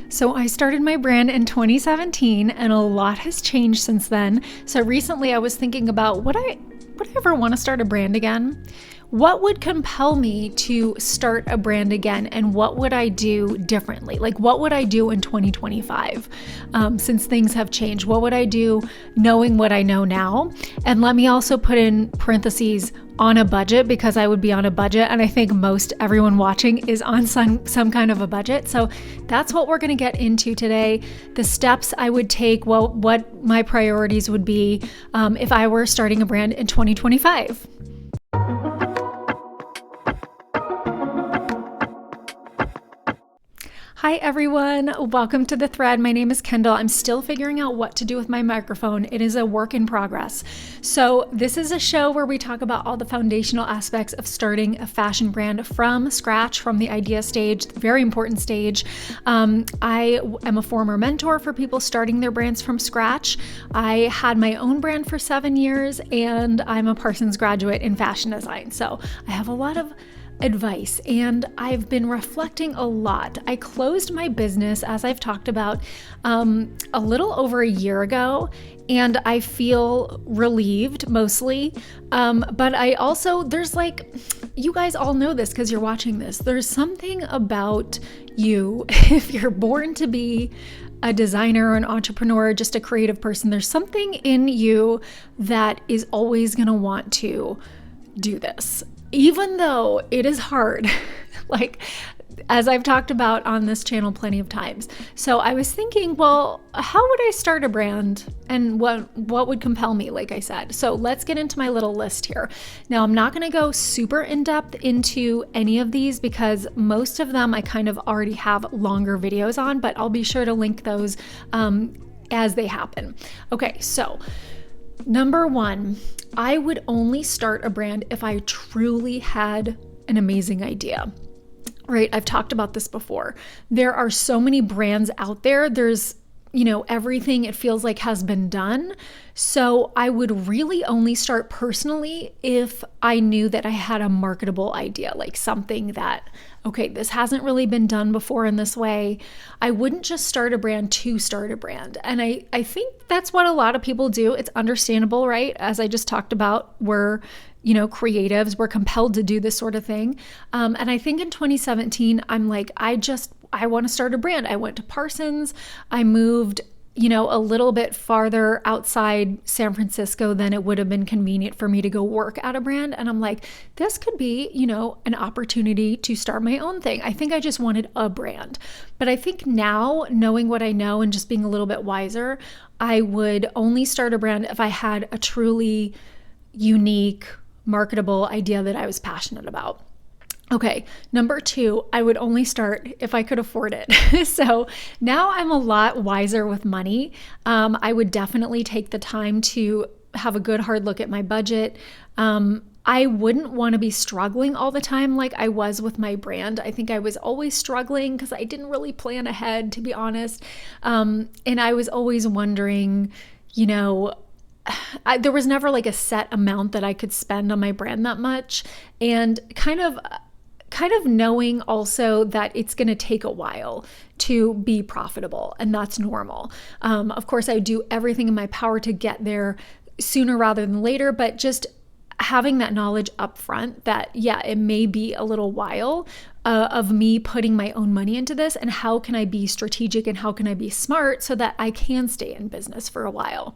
So I started my brand in 2017 and a lot has changed since then. So recently I was thinking about would I ever want to start a brand again? What would compel me to start a brand again, and what would I do differently? Like, what would I do in 2025 since things have changed? What would I do knowing what I know now? And let me also put in parentheses on a budget, because I would be on a budget, and I think most everyone watching is on some kind of a budget. So that's what we're going to get into today. The steps I would take, well, what my priorities would be if I were starting a brand in 2025. Hi everyone, welcome to The Thread. My name is Kendall. I'm still figuring out what to do with my microphone. It is a work in progress. So this is a show where we talk about all the foundational aspects of starting a fashion brand from scratch, from the idea stage, very important stage. I am a former mentor for people starting their brands from scratch. I had my own brand for 7 years, and I'm a Parsons graduate in fashion design. So I have a lot of advice, and I've been reflecting a lot. I closed my business, as I've talked about, a little over a year ago, and I feel relieved mostly. But I also, you guys all know this because you're watching this. There's something about you, if you're born to be a designer or an entrepreneur, just a creative person, there's something in you that is always going to want to do this. Even though it is hard, like as I've talked about on this channel plenty of times. So I was thinking, well, how would I start a brand, and what would compel me, like I said. So let's get into my little list here. Now, I'm not going to go super in depth into any of these because most of them I kind of already have longer videos on, but I'll be sure to link those as they happen. Okay, so number one, I would only start a brand if I truly had an amazing idea, right? I've talked about this before. There are so many brands out there. There's, everything it feels like has been done. So I would really only start personally if I knew that I had a marketable idea, like something that, okay, this hasn't really been done before in this way. I wouldn't just start a brand to start a brand. And I think that's what a lot of people do. It's understandable, right? As I just talked about, we're creatives, we're compelled to do this sort of thing. And I think in 2017, I'm like, I want to start a brand. I went to Parsons. I moved, a little bit farther outside San Francisco than it would have been convenient for me to go work at a brand. And I'm like, this could be, an opportunity to start my own thing. I think I just wanted a brand. But I think now, knowing what I know and just being a little bit wiser, I would only start a brand if I had a truly unique, marketable idea that I was passionate about. Okay, number two, I would only start if I could afford it. So now I'm a lot wiser with money. I would definitely take the time to have a good hard look at my budget. I wouldn't want to be struggling all the time like I was with my brand. I think I was always struggling because I didn't really plan ahead, to be honest. And I was always wondering, there was never like a set amount that I could spend on my brand that much, and kind of knowing also that it's going to take a while to be profitable, and that's normal. Of course, I do everything in my power to get there sooner rather than later, but just having that knowledge up front that, yeah, it may be a little while of me putting my own money into this, and how can I be strategic and how can I be smart so that I can stay in business for a while.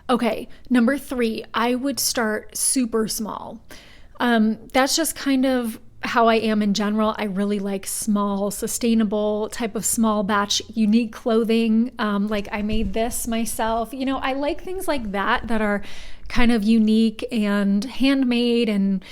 Okay, number three, I would start super small. That's just kind of how I am in general. I really like small, sustainable type of small batch, unique clothing. Like I made this myself. I like things like that are kind of unique and handmade and,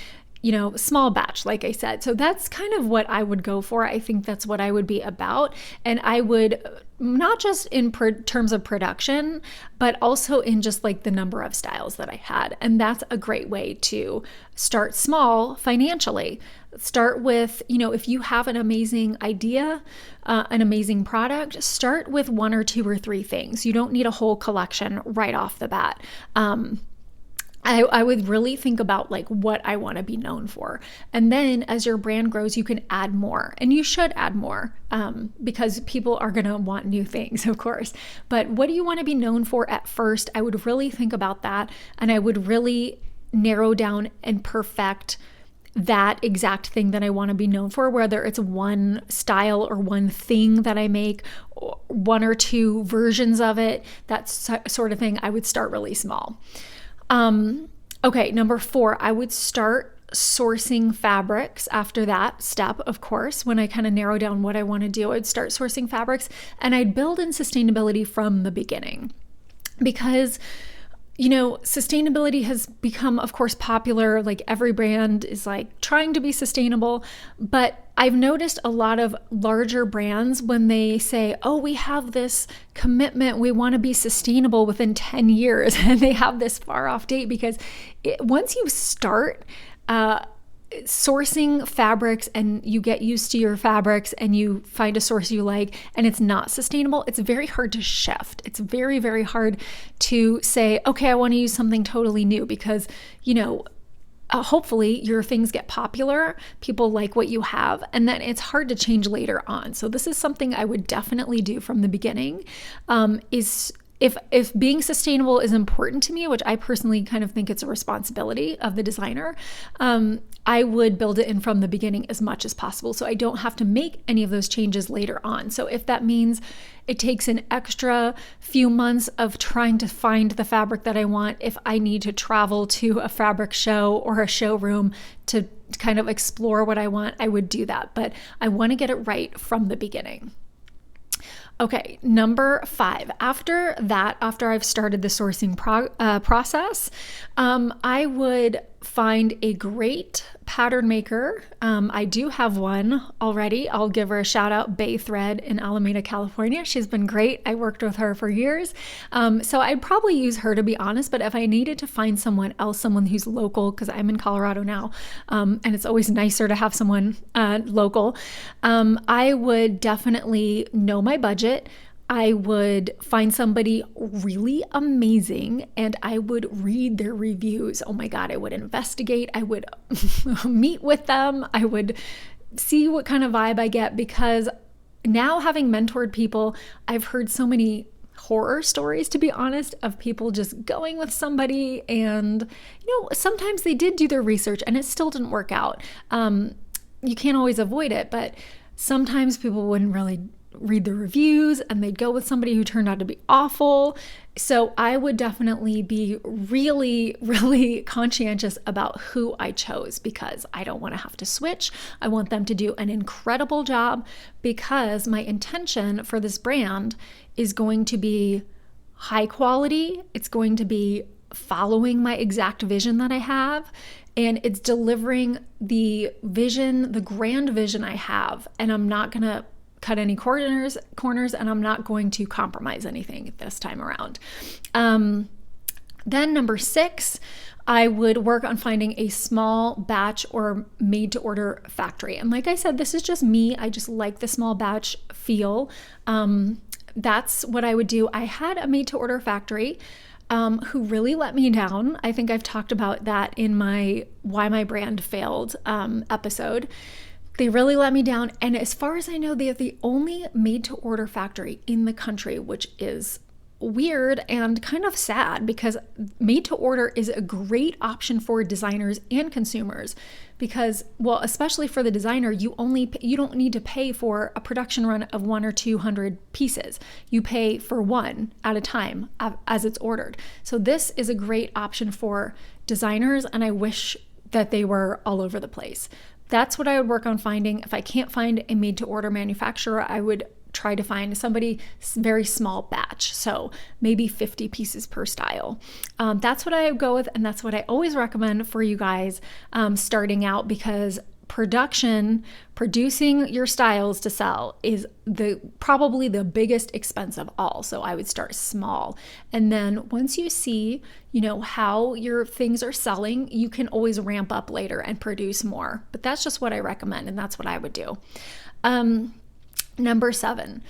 small batch, like I said. So that's kind of what I would go for. I think that's what I would be about. And I would, not just in terms of production, but also in just like the number of styles that I had. And that's a great way to start small financially. Start with, if you have an amazing idea, an amazing product, start with 1 or 2 or 3 things. You don't need a whole collection right off the bat. I would really think about like what I want to be known for. And then as your brand grows, you can add more, and you should add more because people are going to want new things, of course. But what do you want to be known for at first? I would really think about that, and I would really narrow down and perfect that exact thing that I want to be known for, whether it's one style or one thing that I make, or one or two versions of it, that sort of thing. I would start really small. Okay, number 4, I would start sourcing fabrics after that step, of course. When I kind of narrow down what I want to do, I'd start sourcing fabrics, and I'd build in sustainability from the beginning. Because sustainability has become, of course, popular. Like every brand is like trying to be sustainable. But I've noticed a lot of larger brands, when they say, oh, we have this commitment, we want to be sustainable within 10 years, and they have this far off date, because once you start sourcing fabrics and you get used to your fabrics and you find a source you like and it's not sustainable, it's very hard to shift. It's very, very hard to say, okay, I want to use something totally new, because, hopefully your things get popular, people like what you have, and then it's hard to change later on. So this is something I would definitely do from the beginning, is if being sustainable is important to me, which I personally kind of think it's a responsibility of the designer, I would build it in from the beginning as much as possible, so I don't have to make any of those changes later on. So if that means it takes an extra few months of trying to find the fabric that I want, if I need to travel to a fabric show or a showroom to kind of explore what I want, I would do that. But I want to get it right from the beginning. Okay, number 5. After I've started the sourcing process, I would find a great pattern maker. I do have one already. I'll give her a shout out, Bay Thread in Alameda, California. She's been great. I worked with her for years. So I'd probably use her, to be honest, but if I needed to find someone else, someone who's local, because I'm in Colorado now, and it's always nicer to have someone local, I would definitely know my budget. I would find somebody really amazing and I would read their reviews. Oh my God, I would investigate. I would meet with them. I would see what kind of vibe I get, because now, having mentored people, I've heard so many horror stories, to be honest, of people just going with somebody and, sometimes they did do their research and it still didn't work out. You can't always avoid it, but sometimes people wouldn't really read the reviews and they'd go with somebody who turned out to be awful. So I would definitely be really, really conscientious about who I chose, because I don't want to have to switch. I want them to do an incredible job, because my intention for this brand is going to be high quality. It's going to be following my exact vision that I have, and it's delivering the vision, the grand vision I have, and I'm not going to cut any corners, and I'm not going to compromise anything this time around. Then number 6, I would work on finding a small batch or made to order factory. And like I said, this is just me. I just like the small batch feel. That's what I would do. I had a made to order factory who really let me down. I think I've talked about that in my Why My Brand Failed episode. They really let me down. And as far as I know, they are the only made-to-order factory in the country, which is weird and kind of sad, because made-to-order is a great option for designers and consumers. Because, well, especially for the designer, you don't need to pay for a production run of 100 or 200 pieces. You pay for one at a time as it's ordered. So this is a great option for designers, and I wish that they were all over the place. That's what I would work on finding. If I can't find a made-to-order manufacturer, I would try to find somebody very small batch, so maybe 50 pieces per style. That's what I go with, and that's what I always recommend for you guys starting out, because producing your styles to sell is probably the biggest expense of all. So I would start small. And then once you see, how your things are selling, you can always ramp up later and produce more. But that's just what I recommend, and that's what I would do. Number 7,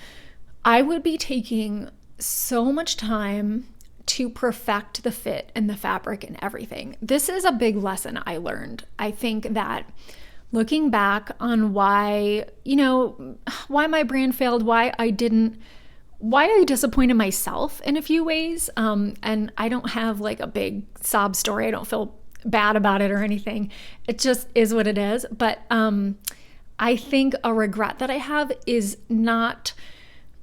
I would be taking so much time to perfect the fit and the fabric and everything. This is a big lesson I learned. I think that looking back on why my brand failed, why I disappointed myself in a few ways. And I don't have like a big sob story. I don't feel bad about it or anything. It just is what it is. But I think a regret that I have is not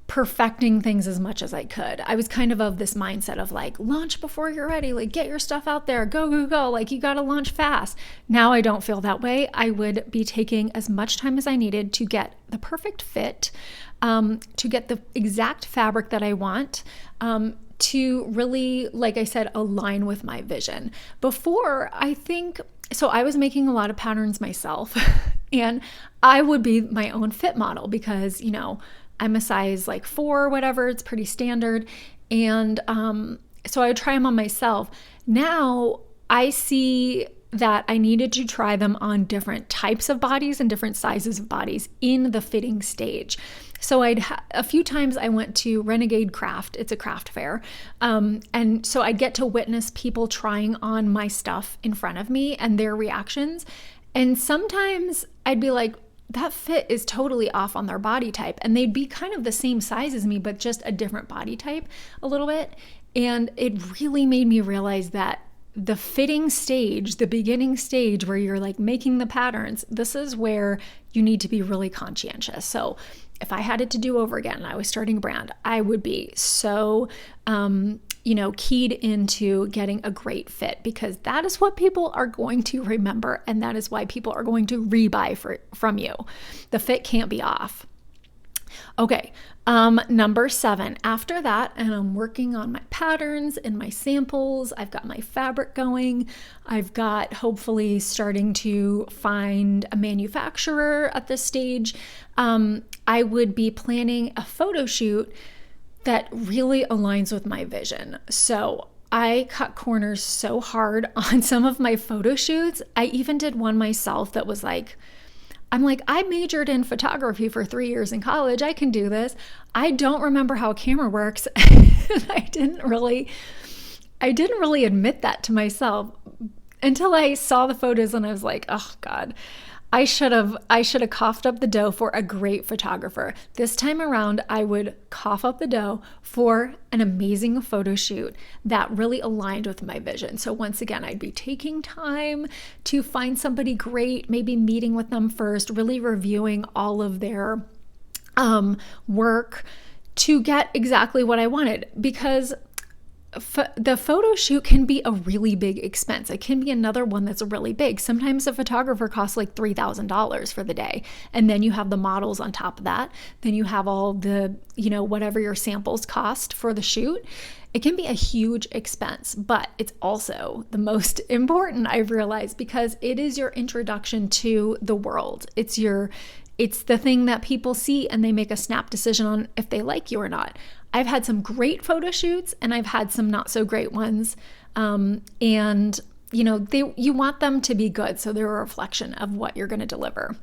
perfecting things as much as I could. I was kind of this mindset of like, launch before you're ready, like get your stuff out there, go, go, go. Like you got to launch fast. Now I don't feel that way. I would be taking as much time as I needed to get the perfect fit, to get the exact fabric that I want, to really, like I said, align with my vision. Before, I was making a lot of patterns myself and I would be my own fit model because, I'm a size like 4 or whatever. It's pretty standard. And so I would try them on myself. Now I see that I needed to try them on different types of bodies and different sizes of bodies in the fitting stage. So a few times I went to Renegade Craft. It's a craft fair. And so I'd get to witness people trying on my stuff in front of me and their reactions. And sometimes I'd be like, that fit is totally off on their body type. And they'd be kind of the same size as me, but just a different body type a little bit. And it really made me realize that the fitting stage, the beginning stage where you're like making the patterns, this is where you need to be really conscientious. So if I had it to do over again and I was starting a brand, I would be so, keyed into getting a great fit, because that is what people are going to remember. And that is why people are going to rebuy from you. The fit can't be off. Okay. Number 7, after that, and I'm working on my patterns and my samples. I've got my fabric going. I've got hopefully starting to find a manufacturer at this stage. I would be planning a photo shoot that really aligns with my vision. So I cut corners so hard on some of my photo shoots. I even did one myself that was like, I majored in photography for 3 years in college. I can do this. I don't remember how a camera works. I didn't really admit that to myself until I saw the photos and I was like, oh God, I should have coughed up the dough for a great photographer. This time around, I would cough up the dough for an amazing photo shoot that really aligned with my vision. So once again, I'd be taking time to find somebody great, maybe meeting with them first, really reviewing all of their work to get exactly what I wanted, because the photo shoot can be a really big expense. It can be another one that's really big. Sometimes a photographer costs like $3,000 for the day. And then you have the models on top of that. Then you have all the, whatever your samples cost for the shoot. It can be a huge expense, but it's also the most important, I've realized, because it is your introduction to the world. It's the thing that people see and they make a snap decision on if they like you or not. I've had some great photo shoots and I've had some not so great ones. You want them to be good, so they're a reflection of what you're going to deliver.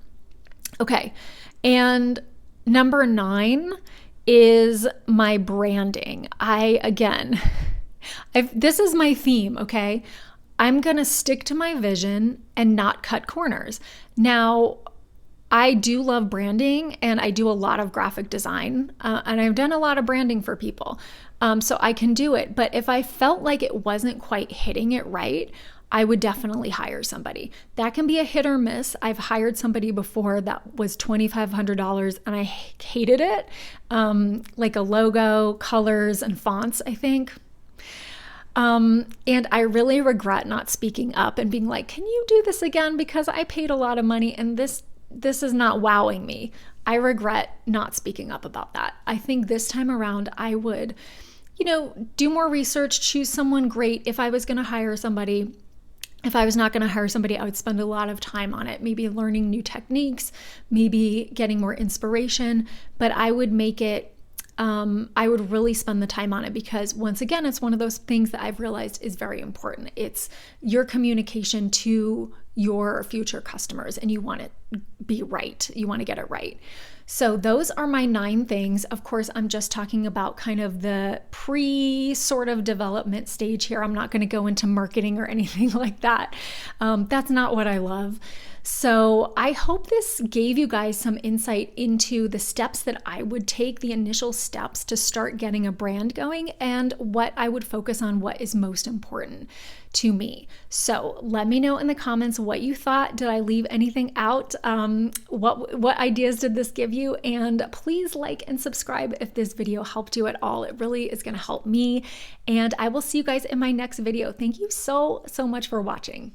Okay. And number 9 is my branding. This is my theme. Okay. I'm going to stick to my vision and not cut corners. Now, I do love branding and I do a lot of graphic design and I've done a lot of branding for people. So I can do it. But if I felt like it wasn't quite hitting it right, I would definitely hire somebody. That can be a hit or miss. I've hired somebody before that was $2,500 and I hated it. Like a logo, colors, and fonts, I think. And I really regret not speaking up and being like, can you do this again? Because I paid a lot of money and this is not wowing me. I regret not speaking up about that. I think this time around I would, do more research, choose someone great. If I was going to hire somebody, if I was not going to hire somebody, I would spend a lot of time on it, maybe learning new techniques, maybe getting more inspiration, but I would make it, I would really spend the time on it because once again, it's one of those things that I've realized is very important. It's your communication to your future customers and you want it be right. You want to get it right. So those are my 9 things. Of course, I'm just talking about kind of the pre sort of development stage here. I'm not going to go into marketing or anything like that. That's not what I love. So I hope this gave you guys some insight into the steps that I would take, the initial steps to start getting a brand going, and what I would focus on, what is most important to me. So let me know in the comments what you thought. Did I leave anything out? What ideas did this give you? And please like and subscribe if this video helped you at all. It really is going to help me. And I will see you guys in my next video. Thank you so much for watching.